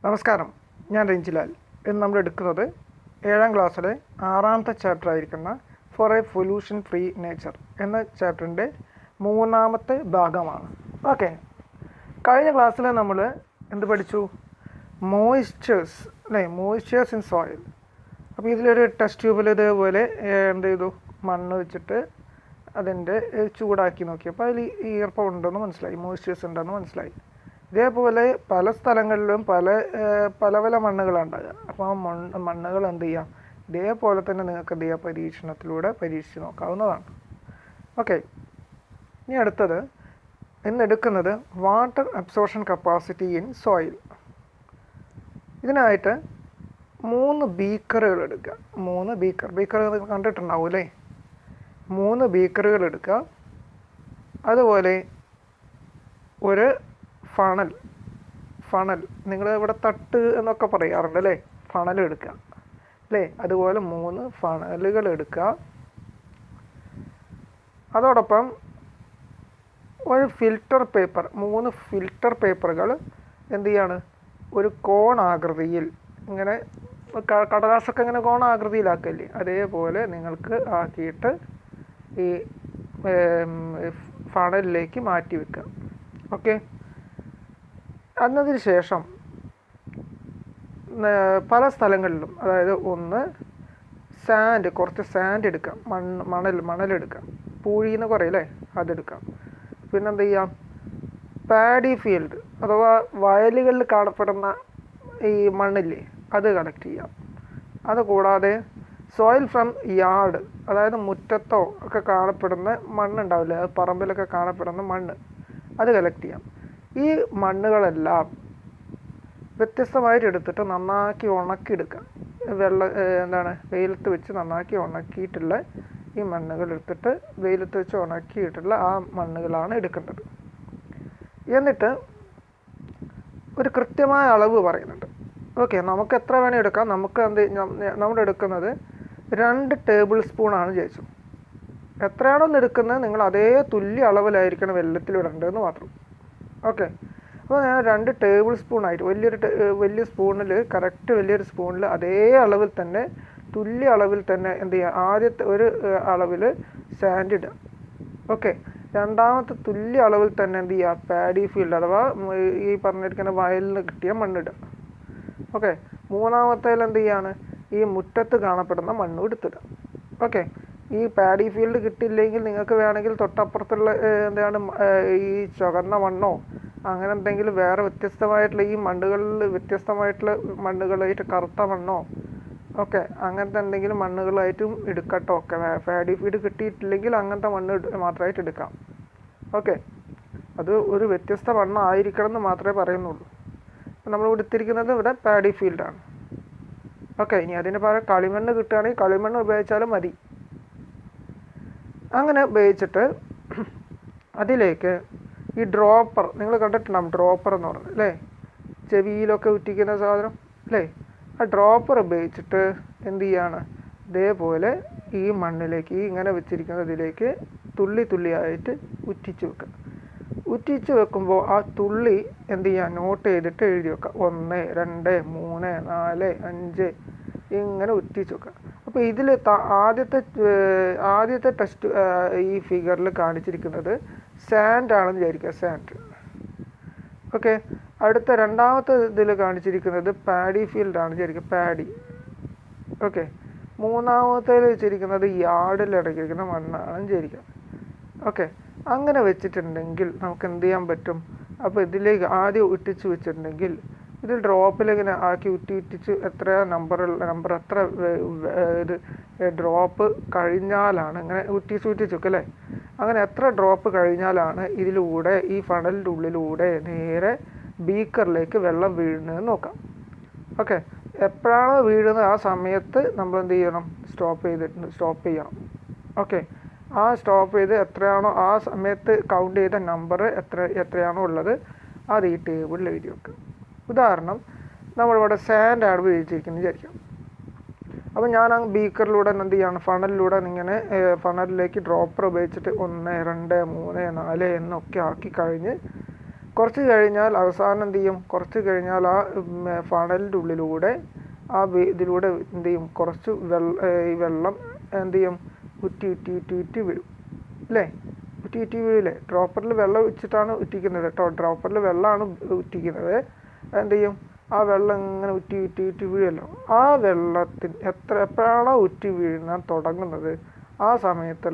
നമസ്കാരം, ഞാൻ രഞ്ജിലാൽ. ഇന്ന് നമ്മൾ എടുക്കുന്നത് 7ാം ക്ലാസ്സിലെ 6ാമത്തെ ചാപ്റ്റർ ആയിരിക്കുന്ന for a pollution free nature എന്ന ചാപ്റ്ററിൻ്റെ 3ാമത്തെ ഭാഗമാണ്. ഓക്കെ, കഴിഞ്ഞ ക്ലാസ്സിൽ നമ്മൾ എന്ത് പഠിച്ചു? മോയ്സ്ചേഴ്സ് അല്ലേ, മോയ്സ്ചേഴ്സ് ഇൻ സോയിൽ. അപ്പോൾ ഇതിലൊരു ടെസ്റ്റ് ട്യൂബിൽ ഇതേപോലെ എന്ത് ചെയ്തു, മണ്ണ് വെച്ചിട്ട് അതിൻ്റെ ചൂടാക്കി നോക്കിയപ്പോൾ അതിൽ ഈർപ്പം ഉണ്ടെന്ന് മനസ്സിലായി, മോയ്സ്ചേഴ്സ് ഉണ്ടെന്ന് മനസ്സിലായി. ഇതേപോലെ പല സ്ഥലങ്ങളിലും പല പല മണ്ണുകളുണ്ടാകുക. അപ്പോൾ ആ മണ്ണുകൾ എന്ത് ചെയ്യാം, ഇതേപോലെ തന്നെ നിങ്ങൾക്ക് എന്ത് ചെയ്യാം, പരീക്ഷണത്തിലൂടെ പരീക്ഷിച്ച് നോക്കാവുന്നതാണ്. ഓക്കെ, ഇനി അടുത്തത് ഇന്നെടുക്കുന്നത് water absorption capacity in soil. ഇതിനായിട്ട് 3 ബീക്കറുകൾ എടുക്കുക. 3 ബീക്കറുകൾ കണ്ടിട്ടുണ്ടാവും അല്ലേ? 3 ബീക്കറുകൾ എടുക്കുക. അതുപോലെ ഒരു ഫണൽ നിങ്ങൾ ഇവിടെ തട്ട് എന്നൊക്കെ പറയാറുണ്ട് അല്ലേ? ഫണൽ എടുക്കുക അല്ലേ? അതുപോലെ 3 ഫണലുകൾ എടുക്കുക. അതോടൊപ്പം ഒരു ഫിൽറ്റർ പേപ്പർ, 3 ഫിൽറ്റർ പേപ്പറുകൾ എന്ത് ചെയ്യാണ്, ഒരു കോണാകൃതിയിൽ ഇങ്ങനെ കടലാസൊക്കെ ഇങ്ങനെ കോണാകൃതിയിലാക്കല്ലേ, അതേപോലെ നിങ്ങൾക്ക് ആക്കിയിട്ട് ഈ ഫണലിലേക്ക് മാറ്റി വെക്കുക. ഓക്കെ, അതിന് ശേഷം പല സ്ഥലങ്ങളിലും, അതായത് ഒന്ന് കുറച്ച് സാൻഡ് എടുക്കാം, മണലെടുക്കാം, പൂഴിന്ന് കുറയല്ലേ, അതെടുക്കാം. പിന്നെന്ത് ചെയ്യാം, പാഡി ഫീൽഡ് അഥവാ വയലുകളിൽ കാണപ്പെടുന്ന ഈ മണ്ണില്ലേ, അത് കളക്ട് ചെയ്യാം. അതുകൂടാതെ സോയിൽ ഫ്രം യാർഡ്, അതായത് മുറ്റത്തോ ഒക്കെ കാണപ്പെടുന്ന മണ്ണുണ്ടാവില്ലേ, അത് പറമ്പിലൊക്കെ കാണപ്പെടുന്ന മണ്ണ്, അത് കളക്ട് ചെയ്യാം. ഈ മണ്ണുകളെല്ലാം വ്യത്യസ്തമായിട്ട് എടുത്തിട്ട് നന്നാക്കി ഉണക്കിയെടുക്കുക. വെയിലത്ത് വെച്ച് നന്നാക്കി ഉണക്കിയിട്ടുള്ള ഈ മണ്ണുകൾ എടുത്തിട്ട് വെയിലത്ത് വെച്ച് ഉണക്കിയിട്ടുള്ള ആ മണ്ണുകളാണ് എടുക്കേണ്ടത്. എന്നിട്ട് ഒരു കൃത്യമായ അളവ് പറയുന്നുണ്ട്. ഓക്കെ, നമുക്ക് എത്ര വേണേൽ എടുക്കാം. നമുക്ക് നമ്മൾ എടുക്കുന്നത് 2 ടേബിൾ സ്പൂണാണ് ചോദിച്ചു. എത്രയാണോ എടുക്കുന്നത് നിങ്ങൾ അതേ തുല്യ അളവിലായിരിക്കണം വെള്ളത്തിലിടേണ്ടതെന്ന് മാത്രം. ഓക്കെ, അപ്പോൾ ഞാൻ 2 ടേബിൾ സ്പൂണായിട്ട് വലിയ സ്പൂണിൽ, കറക്റ്റ് വലിയൊരു സ്പൂണിൽ അതേ അളവിൽ തന്നെ, തുല്യ അളവിൽ തന്നെ എന്ത് ചെയ്യുക, ആദ്യത്തെ ഒരു അളവിൽ സാൻഡ് ഇടുക. ഓക്കെ, രണ്ടാമത്തെ തുല്യ അളവിൽ തന്നെ എന്ത് ചെയ്യുക, പാഡി ഫീൽഡ് അഥവാ ഈ പറഞ്ഞിരിക്കുന്ന വയലിൽ നിന്ന് കിട്ടിയ മണ്ണിടുക. ഓക്കെ, മൂന്നാമത്തേൽ എന്ത് ചെയ്യാണ്, ഈ മുറ്റത്ത് കാണപ്പെടുന്ന മണ്ണ് എടുത്തിടുക. ഓക്കെ, ഈ പാഡി ഫീൽഡ് കിട്ടിയില്ലെങ്കിൽ നിങ്ങൾക്ക് വേണമെങ്കിൽ തൊട്ടപ്പുറത്തുള്ള എന്താണ് ഈ ചുവന്ന മണ്ണോ അങ്ങനെ എന്തെങ്കിലും വേറെ വ്യത്യസ്തമായിട്ടുള്ള ഈ മണ്ണുകളിൽ വ്യത്യസ്തമായിട്ടുള്ള മണ്ണുകളായിട്ട് കറുത്ത മണ്ണോ ഓക്കെ അങ്ങനത്തെ എന്തെങ്കിലും മണ്ണുകളായിട്ടും എടുക്കട്ടോ. ഓക്കെ, പാഡി ഫീൽഡ് കിട്ടിയിട്ടില്ലെങ്കിൽ അങ്ങനത്തെ മണ്ണ് മാത്രമായിട്ട് എടുക്കാം. ഓക്കെ, അത് ഒരു വ്യത്യസ്ത മണ്ണായിരിക്കണം എന്ന് മാത്രമേ പറയുന്നുള്ളൂ. നമ്മൾ എടുത്തിരിക്കുന്നത് ഇവിടെ പാഡി ഫീൽഡാണ്. ഓക്കെ, ഇനി അതിന് പകരം കളിമണ്ണ് കിട്ടുകയാണെങ്കിൽ കളിമണ്ണ് ഉപയോഗിച്ചാലും മതി. അങ്ങനെ ഉപയോഗിച്ചിട്ട് അതിലേക്ക് ഈ ഡ്രോപ്പർ, നിങ്ങൾ കണ്ടിട്ടുണ്ടാകും ഡ്രോപ്പർ എന്ന് പറഞ്ഞത് അല്ലേ, ചെവിയിലൊക്കെ ഉറ്റിക്കുന്ന സാധനം അല്ലേ, ആ ഡ്രോപ്പർ ഉപയോഗിച്ചിട്ട് എന്ത് ചെയ്യാണ്, ഇതേപോലെ ഈ മണ്ണിലേക്ക്, ഈ ഇങ്ങനെ വെച്ചിരിക്കുന്നതിലേക്ക് തുള്ളിയായിട്ട് ഉറ്റിച്ച് വെക്കുക. ഉറ്റിച്ച് വെക്കുമ്പോൾ ആ തുള്ളി എന്ത് ചെയ്യുക, നോട്ട് ചെയ്തിട്ട് എഴുതി വെക്കുക. 1, 2, 3, 4, 5 ഇങ്ങനെ ഉറ്റിച്ച് വെക്കുക. അപ്പോൾ ഇതിൽ ആദ്യത്തെ ടെസ്റ്റ് ഈ ഫിഗറിൽ കാണിച്ചിരിക്കുന്നത് സാൻഡ് ആണെന്ന് വിചാരിക്കുക, സാൻഡ്. ഓക്കെ, അടുത്ത രണ്ടാമത്തെ ഇതിൽ കാണിച്ചിരിക്കുന്നത് പാഡി ഫീൽഡ് ആണ് വിചാരിക്കുക, പാഡി. ഓക്കെ, മൂന്നാമത്തേൽ വെച്ചിരിക്കുന്നത് യാർഡിൽ അടക്കിയിരിക്കുന്ന മണ്ണാണ് വിചാരിക്കുക. ഓക്കെ, അങ്ങനെ വെച്ചിട്ടുണ്ടെങ്കിൽ നമുക്ക് എന്ത് ചെയ്യാൻ പറ്റും, അപ്പോൾ ഇതിലേക്ക് ആദ്യം ഉറ്റിച്ച് വെച്ചിട്ടുണ്ടെങ്കിൽ ഇതിൽ ഡ്രോപ്പിലിങ്ങനെ ആക്കി ഉറ്റിച്ച് എത്ര നമ്പർ എത്ര ഇത് ഡ്രോപ്പ് കഴിഞ്ഞാലാണ്, ഇങ്ങനെ ഉറ്റിച്ച് വെക്കും അല്ലേ, അങ്ങനെ എത്ര ഡ്രോപ്പ് കഴിഞ്ഞാലാണ് ഇതിലൂടെ ഈ ഫണലിൻ്റെ ഉള്ളിലൂടെ നേരെ ബീക്കറിലേക്ക് വെള്ളം വീഴുന്നതെന്ന് നോക്കാം. ഓക്കെ, എപ്പോഴാണോ വീഴുന്നത് ആ സമയത്ത് നമ്മൾ എന്ത് ചെയ്യണം, സ്റ്റോപ്പ് ചെയ്യണം. ഓക്കെ, ആ സ്റ്റോപ്പ് ചെയ്ത് എത്രയാണോ ആ സമയത്ത് കൗണ്ട് ചെയ്ത നമ്പർ എത്രയാണോ ഉള്ളത് അത് ഈ ടേബിളിൽ എഴുതി വെക്കുക. ഉദാഹരണം, നമ്മളിവിടെ സാൻഡാണ് ഉപയോഗിച്ചിരിക്കുന്നത് വിചാരിക്കാം. അപ്പോൾ ഞാൻ ആ ബീക്കറിലൂടെ എന്ത് ചെയ്യാണ്, ഫണലിലൂടെ ഇങ്ങനെ ഫണലിലേക്ക് ഡ്രോപ്പർ ഉപയോഗിച്ചിട്ട് 1, 2, 3, 4 എന്നൊക്കെ ആക്കി കഴിഞ്ഞ് കുറച്ച് കഴിഞ്ഞാൽ അവസാനം എന്ത് ചെയ്യും, കുറച്ച് കഴിഞ്ഞാൽ ആ ഫണലിൻ്റെ ഉള്ളിലൂടെ ഇതിലൂടെ എന്ത് ചെയ്യും, കുറച്ച് ഈ വെള്ളം എന്ത് ചെയ്യും, ഉറ്റി വീഴും അല്ലേ, ഉറ്റി വീഴില്ലേ. ഡ്രോപ്പറിൽ വെള്ളം വെച്ചിട്ടാണ് ഉറ്റിക്കുന്നത് കേട്ടോ, ഡ്രോപ്പറിൽ വെള്ളമാണ് ഉറ്റിക്കുന്നത്. എന്ത് ചെയ്യും, ആ വെള്ളം ഇങ്ങനെ ഉറ്റി വീഴുമല്ലോ. ആ വെള്ളത്തിന് എപ്പോഴാണോ ഉറ്റി വീഴാൻ തുടങ്ങുന്നത് ആ സമയത്ത്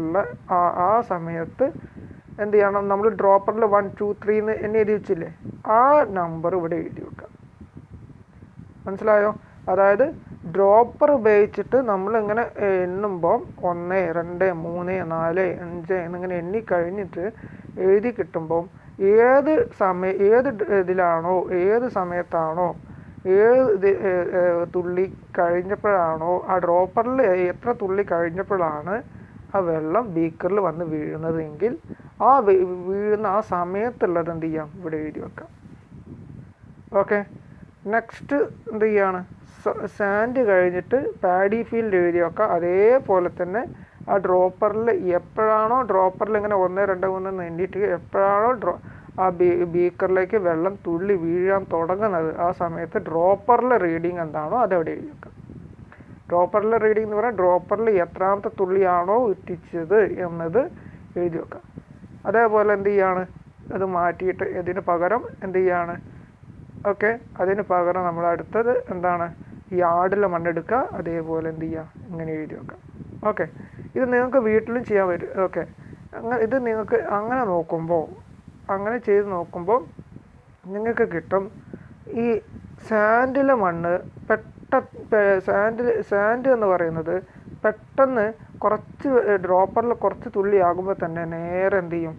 എന്ത് ചെയ്യണം, നമ്മൾ ഡ്രോപ്പറിൽ 1 2 3 എന്ന് എഴുതി വെച്ചില്ലേ, ആ നമ്പർ ഇവിടെ എഴുതി വെക്കാം. മനസ്സിലായോ? അതായത് ഡ്രോപ്പർ ഉപയോഗിച്ചിട്ട് നമ്മളിങ്ങനെ എണ്ണുമ്പോൾ 1 2 3 4 5 എന്നിങ്ങനെ എണ്ണി കഴിഞ്ഞിട്ട് എഴുതി കിട്ടുമ്പം ഏത് ഇതിലാണോ, ഏത് സമയത്താണോ, ഏത് തുള്ളി കഴിഞ്ഞപ്പോഴാണോ, ആ ഡ്രോപ്പറിൽ എത്ര തുള്ളി കഴിഞ്ഞപ്പോഴാണ് ആ വെള്ളം ബീക്കറിൽ വന്ന് വീഴുന്നത് എങ്കിൽ ആ വീഴുന്ന ആ സമയത്തുള്ളത് എന്ത് ചെയ്യാം, ഇവിടെ എഴുതി വെക്കാം. ഓക്കെ. നെക്സ്റ്റ് എന്ത് ചെയ്യാണ്, സാൻഡ് കഴിഞ്ഞിട്ട് പാഡി ഫീൽഡ് എഴുതി വെക്കാം. അതേപോലെ തന്നെ ആ ഡ്രോപ്പറിൽ എപ്പോഴാണോ ഡ്രോപ്പറിൽ ഇങ്ങനെ 1 2 3 എണ്ണിയിട്ട് എപ്പോഴാണോ ആ ബീക്കറിലേക്ക് വെള്ളം തുള്ളി വീഴാൻ തുടങ്ങുന്നത് ആ സമയത്ത് ഡ്രോപ്പറിലെ റീഡിങ് എന്താണോ അതവിടെ എഴുതി വെക്കാം. ഡ്രോപ്പറിലെ റീഡിങ് എന്ന് പറഞ്ഞാൽ ഡ്രോപ്പറിൽ എത്രാമത്തെ തുള്ളിയാണോ ഉറ്റിച്ചത് എന്നത് എഴുതി വെക്കാം. അതേപോലെ എന്ത് ചെയ്യാണ്, അത് മാറ്റിയിട്ട് ഇതിന് പകരം എന്ത് ചെയ്യാണ്, ഓക്കെ, അതിന് പകരം നമ്മൾ അടുത്തത് എന്താണ്, ഈ ആടിലെ മണ്ണെടുക്കുക. അതേപോലെ എന്ത് ചെയ്യുക, ഇങ്ങനെ എഴുതി വെക്കാം. ഓക്കെ. ഇത് നിങ്ങൾക്ക് വീട്ടിലും ചെയ്യാൻ പറ്റും. ഓക്കെ. ഇത് നിങ്ങൾക്ക് അങ്ങനെ ചെയ്ത് നോക്കുമ്പോൾ നിങ്ങൾക്ക് കിട്ടും ഈ സാൻഡിലെ മണ്ണ് സാൻഡ് എന്ന് പറയുന്നത് പെട്ടെന്ന് കുറച്ച് ഡ്രോപ്പറിൽ കുറച്ച് തുള്ളി ആകുമ്പോൾ തന്നെ നേരെ എന്ത് ചെയ്യും,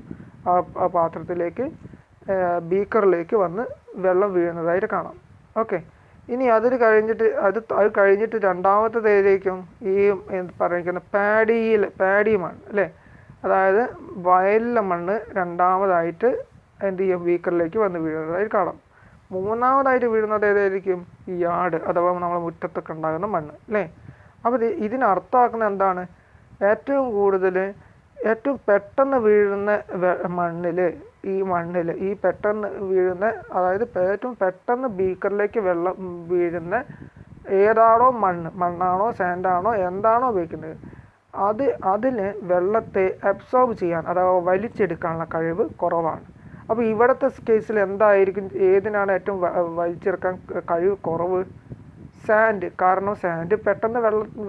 ആ പാത്രത്തിലേക്ക് ബീക്കറിലേക്ക് വന്ന് വെള്ളം വീഴുന്നതായിട്ട് കാണാം. ഓക്കെ. ഇനി അത് കഴിഞ്ഞിട്ട് രണ്ടാമത്തേതിലേക്കും ഈ പറഞ്ഞിരിക്കുന്ന പാഡി മണ്ണ് അല്ലേ, അതായത് വയലിലെ മണ്ണ് രണ്ടാമതായിട്ട് എന്ത് ചെയ്യും, ബീക്കറിലേക്ക് വന്ന് വീഴുന്നതായിട്ട് കാണാം. മൂന്നാമതായിട്ട് വീഴുന്നത് ഏതായിരിക്കും, ഈ യാർഡ് അഥവാ നമ്മളെ മുറ്റത്തൊക്കെ ഉണ്ടാകുന്ന മണ്ണ് അല്ലേ. അപ്പോൾ ഇതിനർത്ഥമാക്കുന്നത് എന്താണ്, ഏറ്റവും പെട്ടെന്ന് വീഴുന്ന മണ്ണിൽ ഈ പെട്ടെന്ന് വീഴുന്ന, അതായത് ഏറ്റവും പെട്ടെന്ന് ബീക്കറിലേക്ക് വെള്ളം വീഴുന്ന ഏതാണോ മണ്ണാണോ സാൻഡാണോ എന്താണോ ഉപയോഗിക്കുന്നത് അതിന് വെള്ളത്തെ അബ്സോർബ് ചെയ്യാൻ അഥവാ വലിച്ചെടുക്കാനുള്ള കഴിവ് കുറവാണ്. അപ്പോൾ ഇവിടുത്തെ കേസിൽ എന്തായിരിക്കും, ഏതിനാണ് ഏറ്റവും വലിച്ചെടുക്കാൻ കഴിവ് കുറവ്, സാൻഡ്. കാരണം സാൻഡ് പെട്ടെന്ന്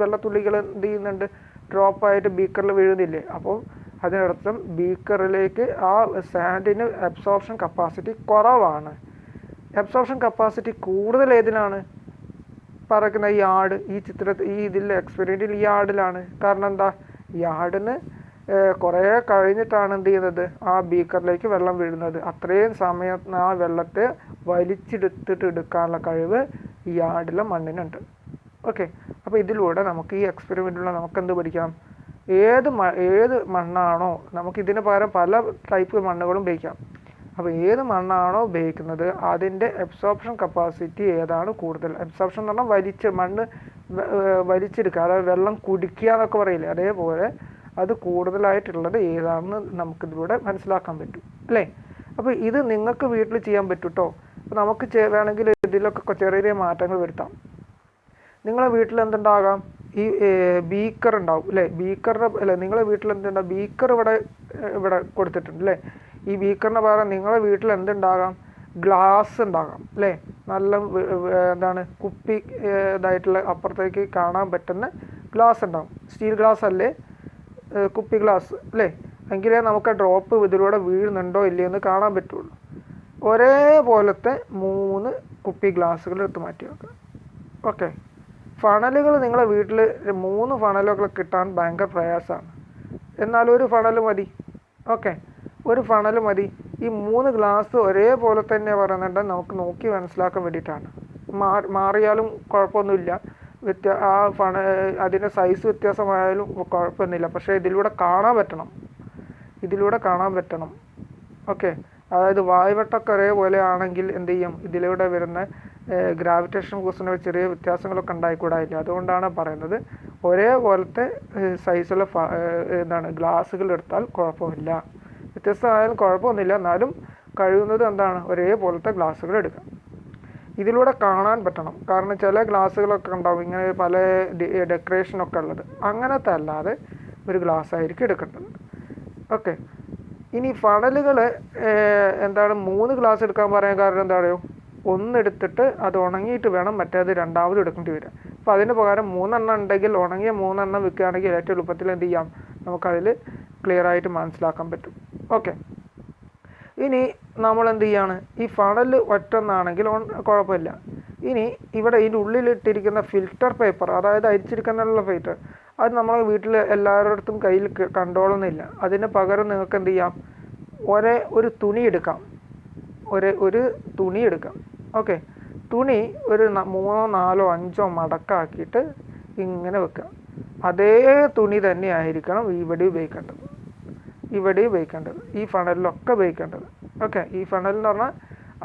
വെള്ളത്തുള്ളികൾ എന്ത് ചെയ്യുന്നുണ്ട്, ഡ്രോപ്പായിട്ട് ബീക്കറിൽ വീഴുന്നില്ലേ. അപ്പോൾ അതിനർത്ഥം ബീക്കറിലേക്ക് ആ സാൻഡിന് അബ്സോർപ്ഷൻ കപ്പാസിറ്റി കുറവാണ്. അബ്സോർപ്ഷൻ കപ്പാസിറ്റി കൂടുതൽ ഏതിനാണ് പറയുന്ന, ഈ ഇതിലെ എക്സ്പെരിമെൻറ്റിൽ ഈ ആടിലാണ്. കാരണം എന്താ, ഈ ആടിന് കുറേ കഴിഞ്ഞിട്ടാണ് എന്ത് ചെയ്യുന്നത്, ആ ബീക്കറിലേക്ക് വെള്ളം വീഴുന്നത്. അത്രയും സമയം ആ വെള്ളത്തെ എടുക്കാനുള്ള കഴിവ് ഈ ആടിലെ മണ്ണിനുണ്ട്. ഓക്കെ. അപ്പോൾ ഇതിലൂടെ നമുക്ക് ഈ എക്സ്പെരിമെൻറ്റിലൂടെ നമുക്കെന്ത് പഠിക്കാം, ഏത് മണ്ണാണോ, നമുക്കിതിന് പകരം പല ടൈപ്പ് മണ്ണുകളും ഉപയോഗിക്കാം. അപ്പോൾ ഏത് മണ്ണാണോ ഉപയോഗിക്കുന്നത് അതിൻ്റെ അബ്സോർപ്ഷൻ കപ്പാസിറ്റി ഏതാണ് കൂടുതൽ. അബ്സോർപ്ഷൻ എന്ന് പറഞ്ഞാൽ മണ്ണ് വലിച്ചെടുക്കുക, അതായത് വെള്ളം കുടിക്കുക എന്നൊക്കെ പറയില്ലേ, അതേപോലെ അത് കൂടുതലായിട്ടുള്ളത് ഏതാണെന്ന് നമുക്കിതിലൂടെ മനസ്സിലാക്കാൻ പറ്റും അല്ലേ. അപ്പോൾ ഇത് നിങ്ങൾക്ക് വീട്ടിൽ ചെയ്യാൻ പറ്റും കേട്ടോ. അപ്പോൾ നമുക്ക് വേണമെങ്കിൽ ഇതിലൊക്കെ ചെറിയ മാറ്റങ്ങൾ വരുത്താം. നിങ്ങളെ വീട്ടിൽ എന്തുണ്ടാകാം, ഈ ബീക്കർ ഉണ്ടാവും അല്ലേ, നിങ്ങളെ വീട്ടിൽ എന്തുണ്ടാകും, ബീക്കർ ഇവിടെ കൊടുത്തിട്ടുണ്ട് അല്ലേ. ഈ ബീക്കറിന് പകരം നിങ്ങളെ വീട്ടിൽ എന്തുണ്ടാകാം, ഗ്ലാസ് ഉണ്ടാകാം അല്ലേ. നല്ല എന്താണ് കുപ്പി ഇതായിട്ടുള്ള അപ്പുറത്തേക്ക് കാണാൻ പറ്റുന്ന ഗ്ലാസ് ഉണ്ടാകും. സ്റ്റീൽ ഗ്ലാസ് അല്ലേ, കുപ്പി ഗ്ലാസ് അല്ലേ. എങ്കിലേ നമുക്ക് ഡ്രോപ്പ് ഇതിലൂടെ വീഴുന്നുണ്ടോ ഇല്ലയോ എന്ന് കാണാൻ പറ്റുള്ളൂ. ഒരേപോലത്തെ 3 കുപ്പി ഗ്ലാസ്സുകൾ എടുത്ത് മാറ്റി വെക്കുക. ഓക്കെ. ഫണലുകൾ നിങ്ങളെ വീട്ടിൽ 3 ഫണലുകൾ കിട്ടാൻ ഭയങ്കര പ്രയാസമാണ്. എന്നാൽ ഒരു ഫണൽ മതി. ഓക്കെ, ഒരു ഫണൽ മതി. ഈ 3 ഗ്ലാസ് ഒരേപോലെ തന്നെ പറയുന്നുണ്ട്, നമുക്ക് നോക്കി മനസ്സിലാക്കാൻ വേണ്ടിയിട്ടാണ്. മാറിയാലും കുഴപ്പമൊന്നുമില്ല, അതിൻ്റെ സൈസ് വ്യത്യാസമായാലും കുഴപ്പമൊന്നുമില്ല. പക്ഷേ ഇതിലൂടെ കാണാൻ പറ്റണം. ഓക്കെ. അതായത് വായുവട്ടമൊക്കെ ഒരേപോലെ ആണെങ്കിൽ എന്ത് ചെയ്യും, ഇതിലൂടെ വരുന്ന ഗ്രാവിറ്റേഷൻ ഫോഴ്സിൻ്റെ ചെറിയ വ്യത്യാസങ്ങളൊക്കെ ഉണ്ടായിക്കൂടായില്ല. അതുകൊണ്ടാണ് പറയുന്നത് ഒരേപോലത്തെ സൈസുള്ള ഗ്ലാസ്സുകൾ എടുത്താൽ കുഴപ്പമില്ല. വ്യത്യസ്തമായാലും കുഴപ്പമൊന്നുമില്ല, എന്നാലും കഴിയുന്നത് എന്താണ് ഒരേപോലത്തെ ഗ്ലാസ്സുകൾ എടുക്കാം. ഇതിലൂടെ കാണാൻ പറ്റണം. കാരണം ചില ഗ്ലാസ്സുകളൊക്കെ ഉണ്ടാവും ഇങ്ങനെ പല ഡെക്കറേഷനൊക്കെ ഉള്ളത്. അങ്ങനത്തെ അല്ലാതെ ഒരു ഗ്ലാസ് ആയിരിക്കും എടുക്കേണ്ടത്. ഓക്കെ. ഇനി ഫണലുകൾ എന്താണ് 3 ഗ്ലാസ് എടുക്കാൻ പറയാൻ കാരണം എന്താ പറയുക, ഒന്നെടുത്തിട്ട് അത് ഉണങ്ങിയിട്ട് വേണം മറ്റേത് രണ്ടാമത് എടുക്കേണ്ടി വരിക. അപ്പോൾ അതിന് പകരം 3 എണ്ണം ഉണ്ടെങ്കിൽ ഉണങ്ങിയ 3 എണ്ണം വെക്കുകയാണെങ്കിൽ ഏറ്റവും എളുപ്പത്തിൽ എന്ത് ചെയ്യാം, നമുക്കതിൽ ക്ലിയർ ആയിട്ട് മനസ്സിലാക്കാൻ പറ്റും. ഓക്കെ. ഇനി നമ്മൾ എന്ത് ചെയ്യാണ്, ഈ ഫണൽ ഒറ്റൊന്നാണെങ്കിൽ കുഴപ്പമില്ല. ഇനി ഇവിടെ ഇതിൻ്റെ ഉള്ളിലിട്ടിരിക്കുന്ന ഫിൽറ്റർ പേപ്പർ, അതായത് അരിച്ചെടുക്കാനുള്ള ഫിൽറ്റർ, അത് നമ്മളെ വീട്ടിൽ എല്ലാവരുടെ കയ്യിൽ കണ്ടോളുന്നില്ല. അതിന് പകരം നിങ്ങൾക്ക് എന്ത് ചെയ്യാം, ഒരു തുണി എടുക്കാം. ഒരു തുണി എടുക്കാം. ഓക്കെ. തുണി ഒരു 3, 4, 5 മടക്കാക്കിയിട്ട് ഇങ്ങനെ വെക്കുക. അതേ തുണി തന്നെ ആയിരിക്കണം ഇവിടെ ഉപയോഗിക്കേണ്ടത്, ഈ ഫണലിലൊക്കെ ഉപയോഗിക്കേണ്ടത്. ഓക്കെ. ഈ ഫണൽ എന്ന് പറഞ്ഞാൽ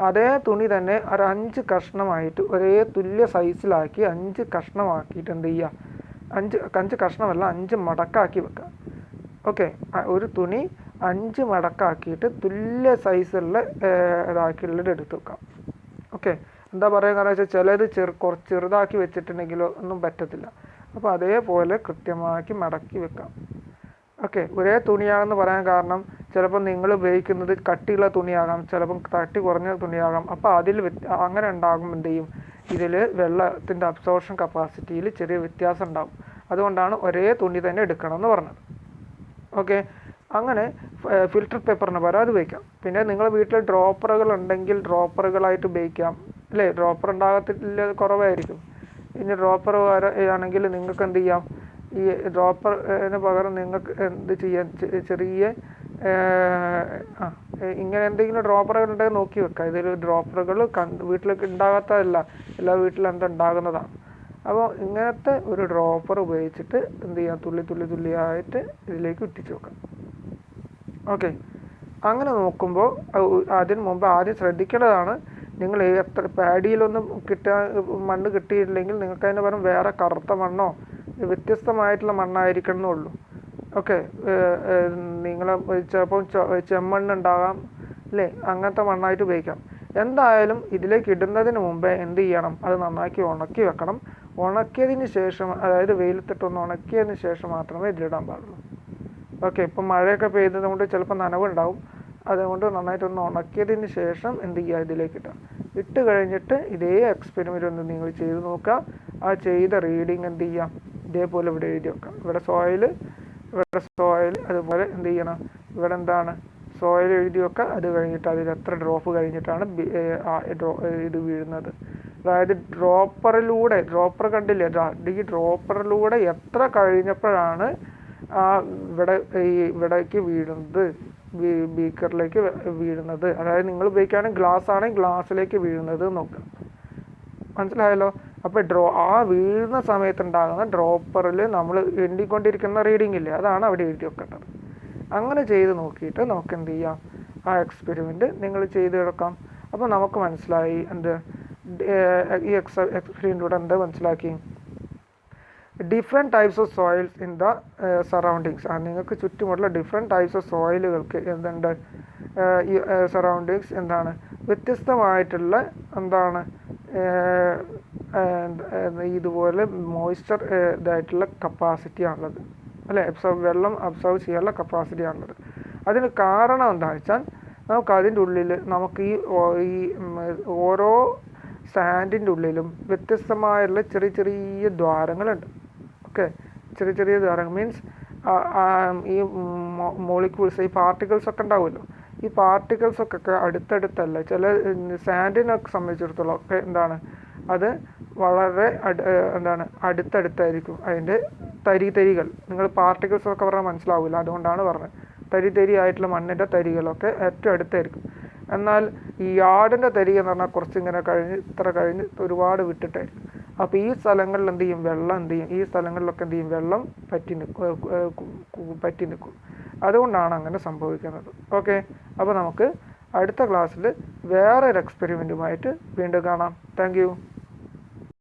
അതേ തുണി തന്നെ ഒരു 5 കഷ്ണമായിട്ട് ഒരേ തുല്യ സൈസിലാക്കി 5 കഷ്ണമാക്കിയിട്ട് എന്ത് ചെയ്യുക, 5 കഷ്ണമല്ല 5 മടക്കാക്കി വെക്കുക. ഓക്കെ. ഒരു തുണി 5 മടക്കാക്കിയിട്ട് തുല്യ സൈസുള്ള ഇതാക്കിയുള്ളത് എടുത്ത് വെക്കാം. ഓക്കെ. എന്താ പറയുക, കാരണം വെച്ചാൽ ചിലത് കുറച്ച് ചെറുതാക്കി വെച്ചിട്ടുണ്ടെങ്കിലോ ഒന്നും പറ്റത്തില്ല. അപ്പോൾ അതേപോലെ കൃത്യമാക്കി മടക്കി വെക്കാം. ഓക്കെ. ഒരേ തുണിയാണെന്ന് പറയാൻ കാരണം ചിലപ്പോൾ നിങ്ങൾ ഉപയോഗിക്കുന്നത് കട്ടിയുള്ള തുണിയാകാം, ചിലപ്പം കട്ടി കുറഞ്ഞ തുണിയാകാം. അപ്പോൾ അതിൽ അങ്ങനെ ഉണ്ടാകും എന്ത് ചെയ്യും, ഇതിൽ വെള്ളത്തിൻ്റെ അബ്സോർപ്ഷൻ കപ്പാസിറ്റിയിൽ ചെറിയ വ്യത്യാസം ഉണ്ടാകും. അതുകൊണ്ടാണ് ഒരേ തുണി തന്നെ എടുക്കണം എന്ന് പറഞ്ഞത്. ഓക്കെ. അങ്ങനെ ഫിൽറ്റർ പേപ്പറിന് പകരം അത് ഉപയോഗിക്കാം. പിന്നെ നിങ്ങളുടെ വീട്ടിൽ ഡ്രോപ്പറുകൾ ഉണ്ടെങ്കിൽ ഡ്രോപ്പറുകളായിട്ട് ഉപയോഗിക്കാം, അല്ലേ? ഡ്രോപ്പർ ഉണ്ടാകത്തില്ല, കുറവായിരിക്കും. ഇനി ഡ്രോപ്പർ ആണെങ്കിൽ നിങ്ങൾക്ക് എന്ത് ചെയ്യാം, ഈ ഡ്രോപ്പറിന് പകരം നിങ്ങൾക്ക് എന്ത് ചെയ്യാം, ചെറിയ ഇങ്ങനെ എന്തെങ്കിലും ഡ്രോപ്പറുകൾ ഉണ്ടെങ്കിൽ നോക്കി വെക്കാം. ഇതിൽ ഡ്രോപ്പറുകൾ വീട്ടിലേക്ക് ഉണ്ടാകാത്തതല്ല, എല്ലാ വീട്ടിലും എന്താ ഉണ്ടാകുന്നതാണ്. അപ്പോൾ ഇങ്ങനത്തെ ഒരു ഡ്രോപ്പർ ഉപയോഗിച്ചിട്ട് എന്ത് ചെയ്യാം, തുള്ളിയായിട്ട് ഇതിലേക്ക് ഇട്ടിച്ച് വെക്കാം. ഓക്കെ. അങ്ങനെ നോക്കുമ്പോൾ അതിന് മുമ്പ് ആദ്യം ശ്രദ്ധിക്കേണ്ടതാണ്, നിങ്ങൾ എത്ര പാഡിയിലൊന്നും മണ്ണ് കിട്ടിയില്ലെങ്കിൽ നിങ്ങൾക്ക് അതിന് പകരം വേറെ കറുത്ത മണ്ണോ വ്യത്യസ്തമായിട്ടുള്ള മണ്ണായിരിക്കണം എന്നുള്ളൂ. ഓക്കെ. നിങ്ങൾ ചിലപ്പോൾ ചെമ്മണ്ണുണ്ടാകാം, അല്ലേ? അങ്ങനത്തെ മണ്ണായിട്ട് ഉപയോഗിക്കാം. എന്തായാലും ഇതിലേക്ക് ഇടുന്നതിന് മുമ്പേ എന്ത് ചെയ്യണം, അത് നന്നാക്കി ഉണക്കി വെക്കണം. ഉണക്കിയതിന് ശേഷം, അതായത് വെയിലത്തിട്ടൊന്ന് ഉണക്കിയതിന് ശേഷം മാത്രമേ ഇതിലിടാൻ പാടുള്ളൂ. ഓക്കെ. ഇപ്പം മഴയൊക്കെ പെയ്തത് കൊണ്ട് ചിലപ്പോൾ നനവുണ്ടാവും. അതുകൊണ്ട് നന്നായിട്ടൊന്ന് ഉണക്കിയതിന് ശേഷം എന്ത് ചെയ്യുക, ഇതിലേക്ക് ഇട്ട് കഴിഞ്ഞിട്ട് ഇതേ എക്സ്പെരിമെൻ്റ് ഒന്ന് നിങ്ങൾ ചെയ്ത് നോക്കുക. ആ ചെയ്ത റീഡിങ് എന്ത് ചെയ്യാം, ഇതേപോലെ ഇവിടെ എഴുതി വെക്കാം. ഇവിടെ സോയിൽ, അതുപോലെ എന്ത് ചെയ്യണം, ഇവിടെ എന്താണ് സോയിൽ എഴുതി വെക്കുക. അത് കഴിഞ്ഞിട്ട് അതിൽ എത്ര ഡ്രോപ്പ് കഴിഞ്ഞിട്ടാണ് ഇത് വീഴുന്നത്, അതായത് ഡ്രോപ്പർ കണ്ടില്ലേ, ഈ ഡ്രോപ്പറിലൂടെ എത്ര കഴിഞ്ഞപ്പോഴാണ് ഇവിടേക്ക് വീഴുന്നത്, ബീക്കറിലേക്ക് വീഴുന്നത്. അതായത് നിങ്ങൾ ഉപയോഗിക്കുകയാണെങ്കിൽ ഗ്ലാസ് ആണെങ്കിൽ ഗ്ലാസ്സിലേക്ക് വീഴുന്നത് നോക്കുക. മനസ്സിലായല്ലോ? അപ്പോൾ ആ വീഴുന്ന സമയത്തുണ്ടാകുന്ന ഡ്രോപ്പറിൽ നമ്മൾ എണ്ണിക്കൊണ്ടിരിക്കുന്ന റീഡിംഗ് ഇല്ലേ, അതാണ് അവിടെ എഴുതി വെക്കേണ്ടത്. അങ്ങനെ ചെയ്ത് നോക്കിയിട്ട് നമുക്ക് എന്ത് ചെയ്യാം, ആ എക്സ്പെരിമെൻറ്റ് നിങ്ങൾ ചെയ്ത് എടുക്കാം. അപ്പോൾ നമുക്ക് മനസ്സിലായി ഈ എക്സ്പെരിമെൻറ്റിലൂടെ എന്താ മനസ്സിലാക്കി, different types of soils in the surroundings. നിങ്ങൾക്ക് ചുറ്റുമുള്ള ഡിഫറെൻറ്റ് ടൈപ്സ് ഓഫ് സോയിലുകൾക്ക് എന്തുണ്ട്, ഈ സറൗണ്ടിങ്സ് എന്താണ്, വ്യത്യസ്തമായിട്ടുള്ള എന്താണ് ഇതുപോലെ മോയ്സ്ചർ ഇതായിട്ടുള്ള കപ്പാസിറ്റിയാണുള്ളത്, അല്ലേ? വെള്ളം അബ്സർവ് ചെയ്യാനുള്ള കപ്പാസിറ്റിയാണുള്ളത്. അതിന് കാരണം എന്താണെന്ന് വെച്ചാൽ നമുക്ക് അതിൻ്റെ ഉള്ളിൽ നമുക്ക് ഈ ഓരോ സാൻഡിൻ്റെ ഉള്ളിലും വ്യത്യസ്തമായുള്ള ചെറിയ ദ്വാരങ്ങളുണ്ട്. ഓക്കെ. ചെറിയ ദ്വാരങ്ങൾ മീൻസ് ഈ മോളിക്യൂൾസ്, ഈ പാർട്ടിക്കിൾസ് ഒക്കെ ഉണ്ടാവുമല്ലോ. ഈ പാർട്ടിക്കിൾസൊക്കെ അടുത്തടുത്തല്ല. ചില സാൻഡിനൊക്കെ സംബന്ധിച്ചിടത്തോളം ഒക്കെ എന്താണ്, അത് വളരെ അടുത്തടുത്തായിരിക്കും അതിൻ്റെ തരികൾ. നിങ്ങൾ പാർട്ടിക്കിൾസ് ഒക്കെ പറഞ്ഞാൽ മനസ്സിലാവില്ല, അതുകൊണ്ടാണ് പറഞ്ഞത്. തരിയായിട്ടുള്ള മണ്ണിൻ്റെ തരികളൊക്കെ ഏറ്റവും അടുത്തായിരിക്കും. എന്നാൽ ഈ ആടിൻ്റെ തരിക എന്ന് പറഞ്ഞാൽ കുറച്ചിങ്ങനെ കഴിഞ്ഞ് ഒരുപാട് വിട്ടിട്ടായിരിക്കും. അപ്പോൾ ഈ സ്ഥലങ്ങളിൽ എന്ത് ചെയ്യും, വെള്ളം എന്ത് ചെയ്യും, ഈ സ്ഥലങ്ങളിലൊക്കെ എന്ത് ചെയ്യും, വെള്ളം പറ്റി നിൽക്കും. അതുകൊണ്ടാണ് അങ്ങനെ സംഭവിക്കുന്നത്. ഓക്കെ. അപ്പോൾ നമുക്ക് അടുത്ത ക്ലാസ്സിൽ വേറൊരു എക്സ്പെരിമെൻറ്റുമായിട്ട് വീണ്ടും കാണാം. Thank you.